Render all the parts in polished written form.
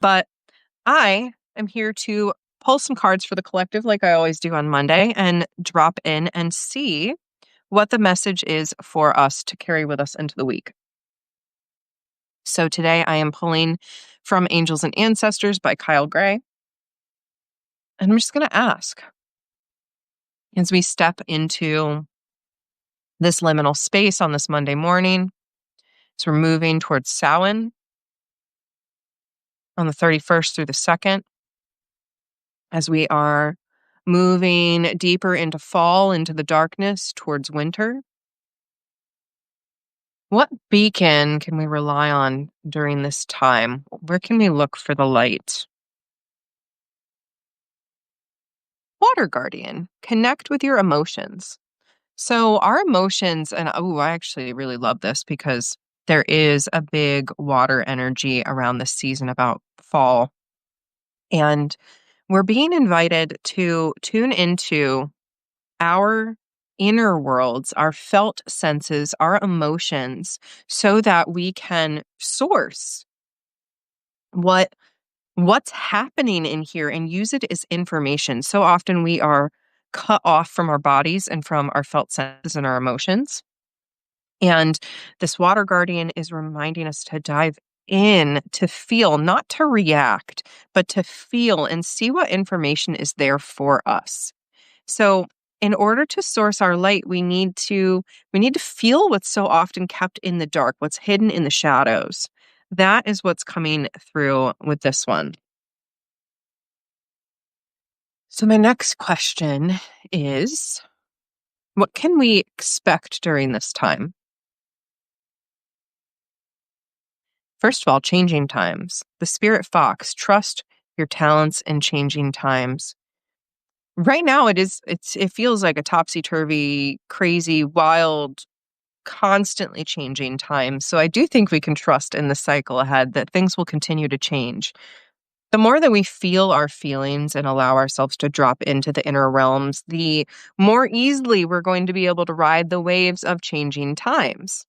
But I am here to pull some cards for the collective like I always do on Monday and drop in and see what the message is for us to carry with us into the week. So today I am pulling from Angels and Ancestors by Kyle Gray. And I'm just going to ask as we step into this liminal space on this Monday morning, as we're moving towards Samhain on the 31st through the 2nd, as we are moving deeper into fall, into the darkness, towards winter. What beacon can we rely on during this time? Where can we look for the light? Water Guardian, connect with your emotions. So our emotions, and I actually really love this because there is a big water energy around this season about fall. And we're being invited to tune into our inner worlds, our felt senses, our emotions, so that we can source what's happening in here and use it as information. So often we are cut off from our bodies and from our felt senses and our emotions. And this water guardian is reminding us to dive in, to feel, not to react, but to feel and see what information is there for us. So in order to source our light, we need to feel what's so often kept in the dark, what's hidden in the shadows. That is what's coming through with this one. So my next question is, what can we expect during this time? First of all, changing times. The spirit fox, trust your talents in changing times. Right now it feels like a topsy-turvy, crazy, wild, constantly changing time. So I do think we can trust in the cycle ahead that things will continue to change. The more that we feel our feelings and allow ourselves to drop into the inner realms, the more easily we're going to be able to ride the waves of changing times.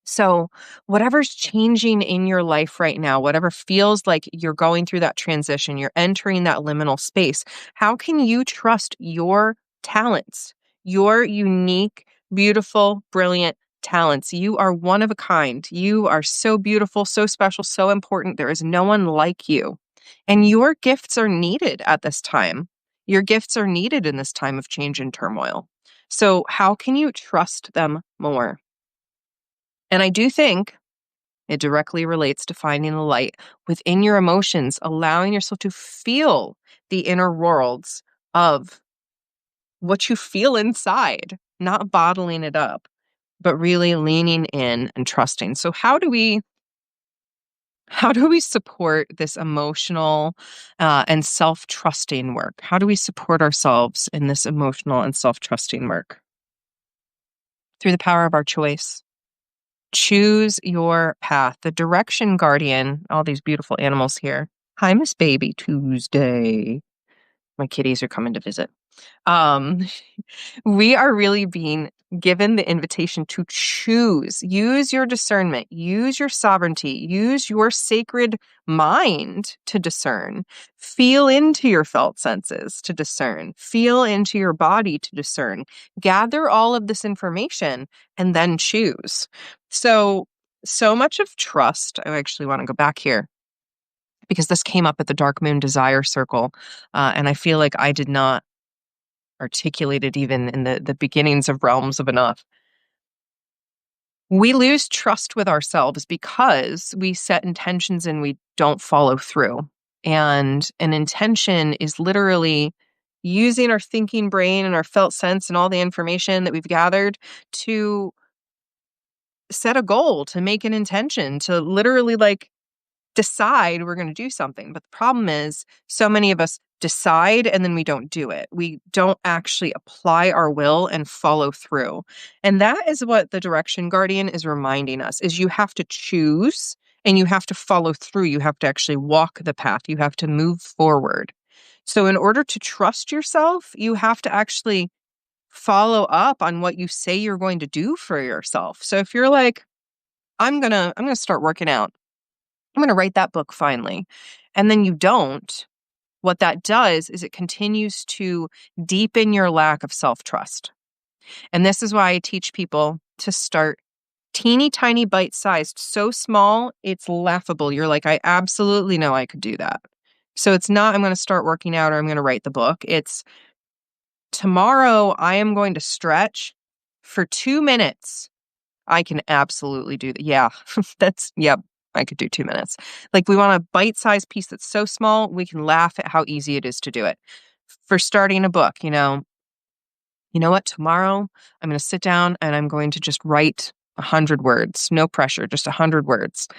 So, whatever's changing in your life right now, whatever feels like you're going through that transition, you're entering that liminal space, how can you trust your talents, your unique, beautiful, brilliant talents? You are one of a kind. You are so beautiful, so special, so important. There is no one like you. And your gifts are needed at this time. Your gifts are needed in this time of change and turmoil. So, how can you trust them more? And I do think it directly relates to finding the light within your emotions, allowing yourself to feel the inner worlds of what you feel inside, not bottling it up, but really leaning in and trusting. So how do we support this emotional and self-trusting work? How do we support ourselves in this emotional and self-trusting work? Through the power of our choice. Choose your path. The direction guardian, all these beautiful animals here. Hi, Miss Baby Tuesday. My kitties are coming to visit. Um, we are really being given the invitation to choose. Use your discernment, use your sovereignty, use your sacred mind to discern. Feel into your felt senses to discern. Feel into your body to discern. Gather all of this information and then choose. So much of trust. I actually want to go back here because this came up at the Dark Moon Desire Circle. And I feel like I did not articulate it even in the beginnings of Realms of Enough. We lose trust with ourselves because we set intentions and we don't follow through. And an intention is literally using our thinking brain and our felt sense and all the information that we've gathered to set a goal, to make an intention, to literally decide we're going to do something. But the problem is so many of us decide and then we don't do it. We don't actually apply our will and follow through. And that is what the direction guardian is reminding us is you have to choose and you have to follow through. You have to actually walk the path. You have to move forward. So in order to trust yourself, you have to actually follow up on what you say you're going to do for yourself. So if you're like, I'm going to start working out. I'm going to write that book finally. And then you don't. What that does is it continues to deepen your lack of self-trust. And this is why I teach people to start teeny tiny bite-sized, so small, it's laughable. You're like, I absolutely know I could do that. So it's not, I'm going to start working out or I'm going to write the book. It's tomorrow I am going to stretch for 2 minutes. I can absolutely do that. Yeah, yep, I could do 2 minutes. Like we want a bite-sized piece that's so small, we can laugh at how easy it is to do it. For starting a book, you know what? Tomorrow I'm going to sit down and I'm going to just write 100 words. No pressure, just 100 words.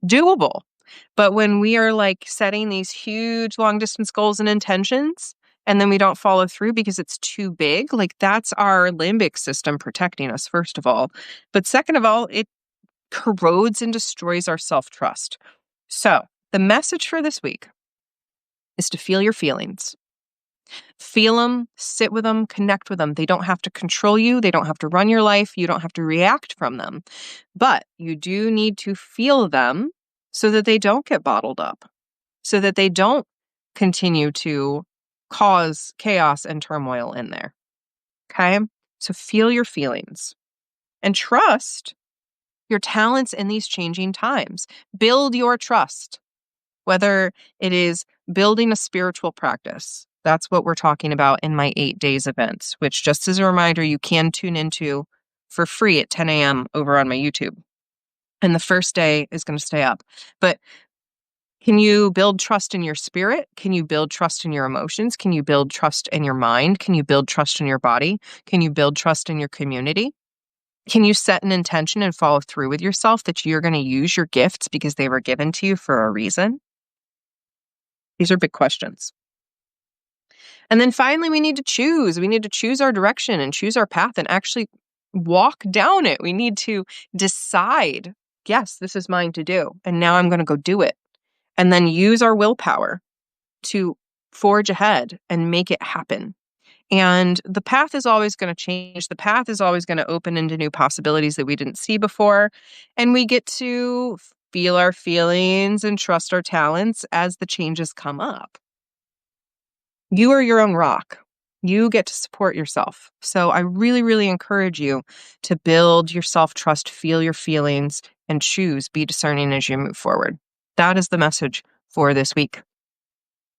Doable. But when we are like setting these huge long distance goals and intentions, and then we don't follow through because it's too big, like that's our limbic system protecting us, first of all. But second of all, it corrodes and destroys our self-trust. So the message for this week is to feel your feelings. Feel them, sit with them, connect with them. They don't have to control you. They don't have to run your life. You don't have to react from them. But you do need to feel them so that they don't get bottled up, so that they don't continue to cause chaos and turmoil in there. Okay? So feel your feelings and trust your talents in these changing times. Build your trust, whether it is building a spiritual practice. That's what we're talking about in my 8 days events, which just as a reminder, you can tune into for free at 10 a.m. over on my YouTube. And the first day is going to stay up. But can you build trust in your spirit? Can you build trust in your emotions? Can you build trust in your mind? Can you build trust in your body? Can you build trust in your community? Can you set an intention and follow through with yourself that you're going to use your gifts because they were given to you for a reason? These are big questions. And then finally, we need to choose. We need to choose our direction and choose our path and actually walk down it. We need to decide, yes, this is mine to do. And now I'm going to go do it. And then use our willpower to forge ahead and make it happen. And the path is always going to change. The path is always going to open into new possibilities that we didn't see before. And we get to feel our feelings and trust our talents as the changes come up. You are your own rock. You get to support yourself. So I really, really encourage you to build your self-trust, feel your feelings, and choose, be discerning as you move forward. That is the message for this week.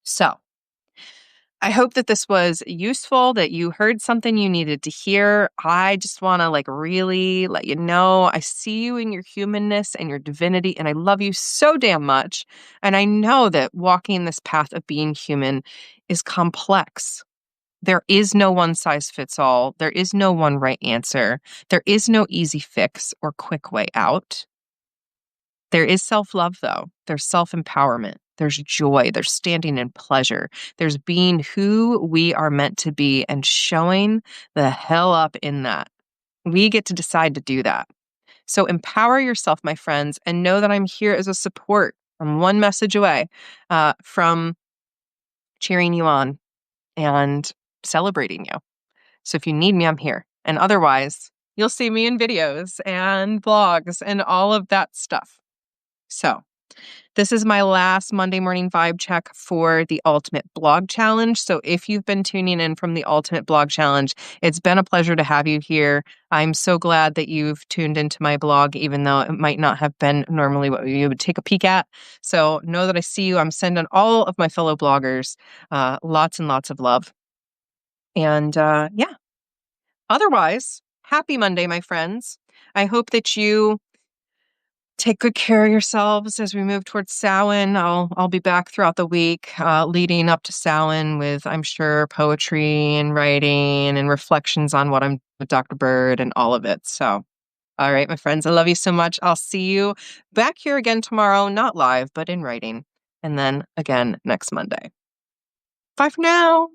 So I hope that this was useful, that you heard something you needed to hear. I just want to really let you know I see you in your humanness and your divinity, and I love you so damn much. And I know that walking this path of being human is complex. There is no one size fits all. There is no one right answer. There is no easy fix or quick way out. There is self-love, though. There's self-empowerment. There's joy. There's standing in pleasure. There's being who we are meant to be and showing the hell up in that. We get to decide to do that. So empower yourself, my friends, and know that I'm here as a support. I'm one message away from cheering you on and celebrating you. So if you need me, I'm here. And otherwise, you'll see me in videos and blogs and all of that stuff. So this is my last Monday morning vibe check for the Ultimate Blog Challenge. So if you've been tuning in from the Ultimate Blog Challenge, it's been a pleasure to have you here. I'm so glad that you've tuned into my blog, even though it might not have been normally what you would take a peek at. So know that I see you. I'm sending all of my fellow bloggers lots and lots of love. And yeah, otherwise, happy Monday, my friends. I hope that you take good care of yourselves as we move towards Samhain. I'll be back throughout the week, leading up to Samhain with, I'm sure, poetry and writing and reflections on what I'm doing with Dr. Bird and all of it. So, all right, my friends, I love you so much. I'll see you back here again tomorrow, not live, but in writing. And then again next Monday. Bye for now.